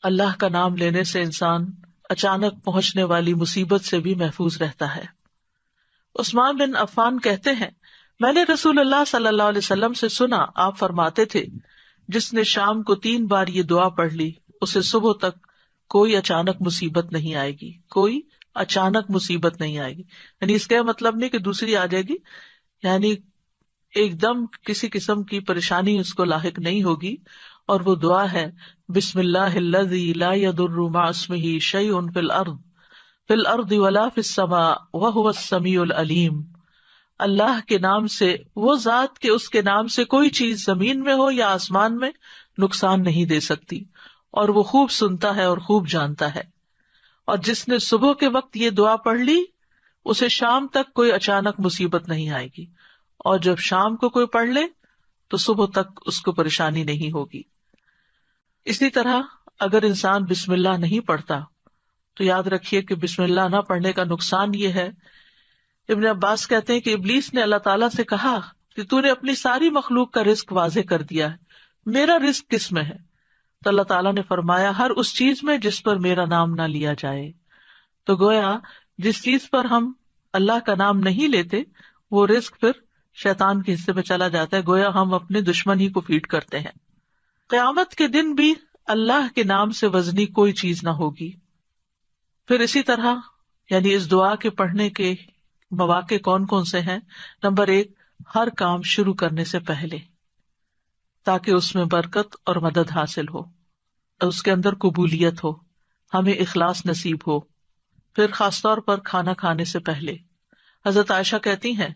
اللہ کا نام لینے سے انسان اچانک پہنچنے والی مصیبت سے بھی محفوظ رہتا ہے۔ عثمان بن عفان کہتے ہیں، میں نے رسول اللہ صلی اللہ علیہ وسلم سے سنا، آپ فرماتے تھے، جس نے شام کو 3 بار یہ دعا پڑھ لی اسے صبح تک کوئی اچانک مصیبت نہیں آئے گی، کوئی اچانک مصیبت نہیں آئے گی۔ یعنی اس کا مطلب نہیں کہ دوسری آ جائے گی، یعنی ایک دم کسی قسم کی پریشانی اس کو لاحق نہیں ہوگی۔ اور وہ دعا ہے، بسم اللہ الذی لا یضر مع اسمہ شیء فی الارض ولا فی السماء وہو السمیع العلیم۔ اللہ کے نام سے، وہ ذات کہ اس کے نام سے کوئی چیز زمین میں ہو یا آسمان میں نقصان نہیں دے سکتی، اور وہ خوب سنتا ہے اور خوب جانتا ہے۔ اور جس نے صبح کے وقت یہ دعا پڑھ لی اسے شام تک کوئی اچانک مصیبت نہیں آئے گی، اور جب شام کو کوئی پڑھ لے تو صبح تک اس کو پریشانی نہیں ہوگی۔ اسی طرح اگر انسان بسم اللہ نہیں پڑھتا تو یاد رکھیے کہ بسم اللہ نہ پڑھنے کا نقصان یہ ہے، ابن عباس کہتے ہیں کہ ابلیس نے اللہ تعالیٰ سے کہا کہ تو نے اپنی ساری مخلوق کا رزق واضح کر دیا ہے، میرا رزق کس میں ہے؟ تو اللہ تعالیٰ نے فرمایا، ہر اس چیز میں جس پر میرا نام نہ لیا جائے۔ تو گویا جس چیز پر ہم اللہ کا نام نہیں لیتے وہ رزق پھر شیطان کے حصے میں چلا جاتا ہے، گویا ہم اپنے دشمن ہی کو فیڈ کرتے ہیں۔ قیامت کے دن بھی اللہ کے نام سے وزنی کوئی چیز نہ ہوگی۔ پھر اسی طرح یعنی اس دعا کے پڑھنے کے مواقع کون کون سے ہیں؟ نمبر 1، ہر کام شروع کرنے سے پہلے، تاکہ اس میں برکت اور مدد حاصل ہو، اس کے اندر قبولیت ہو، ہمیں اخلاص نصیب ہو۔ پھر خاص طور پر کھانا کھانے سے پہلے، حضرت عائشہ کہتی ہیں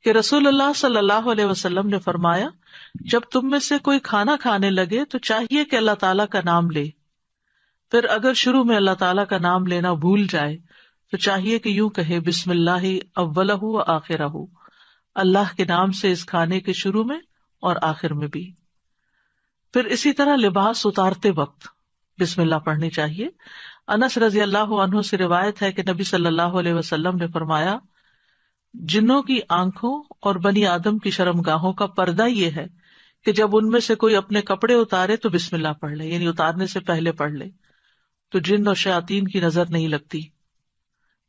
کہ رسول اللہ صلی اللہ علیہ وسلم نے فرمایا، جب تم میں سے کوئی کھانا کھانے لگے تو چاہیے کہ اللہ تعالیٰ کا نام لے، پھر اگر شروع میں اللہ تعالیٰ کا نام لینا بھول جائے تو چاہیے کہ یوں کہے، بسم اللہ اولہ و آخرہ، اللہ کے نام سے اس کھانے کے شروع میں اور آخر میں بھی۔ پھر اسی طرح لباس اتارتے وقت بسم اللہ پڑھنی چاہیے۔ انس رضی اللہ عنہ سے روایت ہے کہ نبی صلی اللہ علیہ وسلم نے فرمایا، جنوں کی آنکھوں اور بنی آدم کی شرمگاہوں کا پردہ یہ ہے کہ جب ان میں سے کوئی اپنے کپڑے اتارے تو بسم اللہ پڑھ لے، یعنی اتارنے سے پہلے پڑھ لے، تو جن اور شیاطین کی نظر نہیں لگتی۔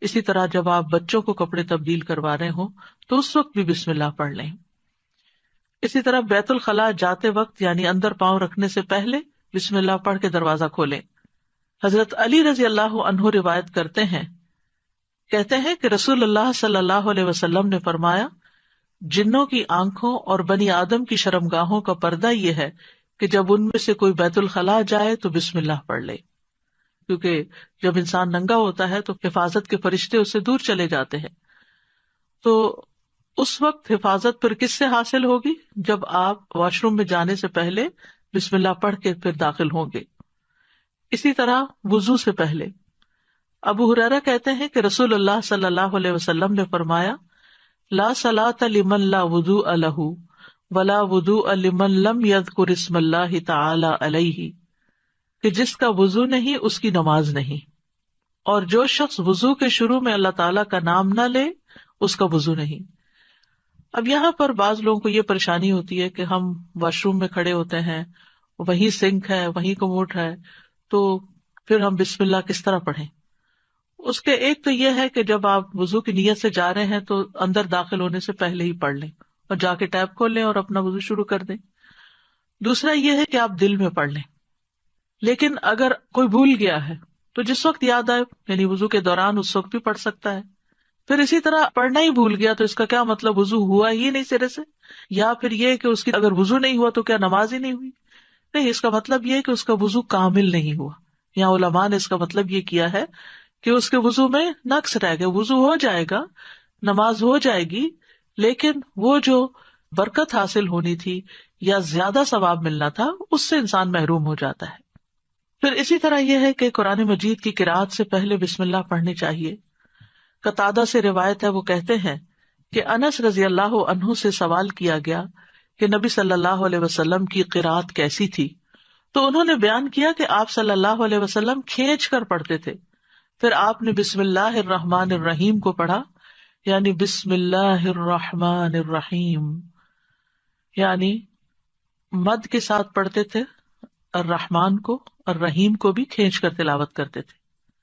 اسی طرح جب آپ بچوں کو کپڑے تبدیل کروا رہے ہوں تو اس وقت بھی بسم اللہ پڑھ لیں۔ اسی طرح بیت الخلاء جاتے وقت یعنی اندر پاؤں رکھنے سے پہلے بسم اللہ پڑھ کے دروازہ کھولیں۔ حضرت علی رضی اللہ عنہ روایت کرتے ہیں، کہتے ہیں کہ رسول اللہ صلی اللہ علیہ وسلم نے فرمایا، جنوں کی آنکھوں اور بنی آدم کی شرمگاہوں کا پردہ یہ ہے کہ جب ان میں سے کوئی بیت الخلاء جائے تو بسم اللہ پڑھ لے، کیونکہ جب انسان ننگا ہوتا ہے تو حفاظت کے فرشتے اس سے دور چلے جاتے ہیں۔ تو اس وقت حفاظت پھر کس سے حاصل ہوگی؟ جب آپ واش روم میں جانے سے پہلے بسم اللہ پڑھ کے پھر داخل ہوں گے۔ اسی طرح وضو سے پہلے ابو ہریرہ کہتے ہیں کہ رسول اللہ صلی اللہ علیہ وسلم نے فرمایا، لا صلاۃ لمن لا وضوء لہ ولا وضوء لمن لم یذکر اسم اللہ تعالی علیہ، کہ جس کا وضو نہیں اس کی نماز نہیں، اور جو شخص وضو کے شروع میں اللہ تعالیٰ کا نام نہ لے اس کا وضو نہیں۔ اب یہاں پر بعض لوگوں کو یہ پریشانی ہوتی ہے کہ ہم واش روم میں کھڑے ہوتے ہیں، وہیں سنک ہے، وہیں کموڈ ہے، تو پھر ہم بسم اللہ کس طرح پڑھیں؟ اس کے ایک تو یہ ہے کہ جب آپ وضو کی نیت سے جا رہے ہیں تو اندر داخل ہونے سے پہلے ہی پڑھ لیں اور جا کے ٹیپ کھول لیں اور اپنا وضو شروع کر دیں۔ دوسرا یہ ہے کہ آپ دل میں پڑھ لیں، لیکن اگر کوئی بھول گیا ہے تو جس وقت یاد آئے یعنی وضو کے دوران اس وقت بھی پڑھ سکتا ہے۔ پھر اسی طرح پڑھنا ہی بھول گیا تو اس کا کیا مطلب؟ وضو ہوا ہی نہیں سرے سے، یا پھر یہ کہ اس کی اگر وضو نہیں ہوا تو کیا نماز ہی نہیں ہوئی؟ نہیں، اس کا مطلب یہ کہ اس کا وضو کامل نہیں ہوا۔ یہاں علماء نے اس کا مطلب یہ کیا ہے کہ اس کے وضو میں نقص رہ گیا، وضو ہو جائے گا، نماز ہو جائے گی، لیکن وہ جو برکت حاصل ہونی تھی یا زیادہ ثواب ملنا تھا اس سے انسان محروم ہو جاتا ہے۔ پھر اسی طرح یہ ہے کہ قرآن مجید کی قرأت سے پہلے بسم اللہ پڑھنی چاہیے۔ قتادہ سے روایت ہے، وہ کہتے ہیں کہ انس رضی اللہ عنہ سے سوال کیا گیا کہ نبی صلی اللہ علیہ وسلم کی قرأت کیسی تھی، تو انہوں نے بیان کیا کہ آپ صلی اللہ علیہ وسلم کھینچ کر پڑھتے تھے۔ پھر آپ نے بسم اللہ الرحمن الرحیم کو پڑھا، یعنی بسم اللہ الرحمن الرحیم، یعنی مد کے ساتھ پڑھتے تھے، الرحمن کو اور رحیم کو بھی کھینچ کر تلاوت کرتے تھے.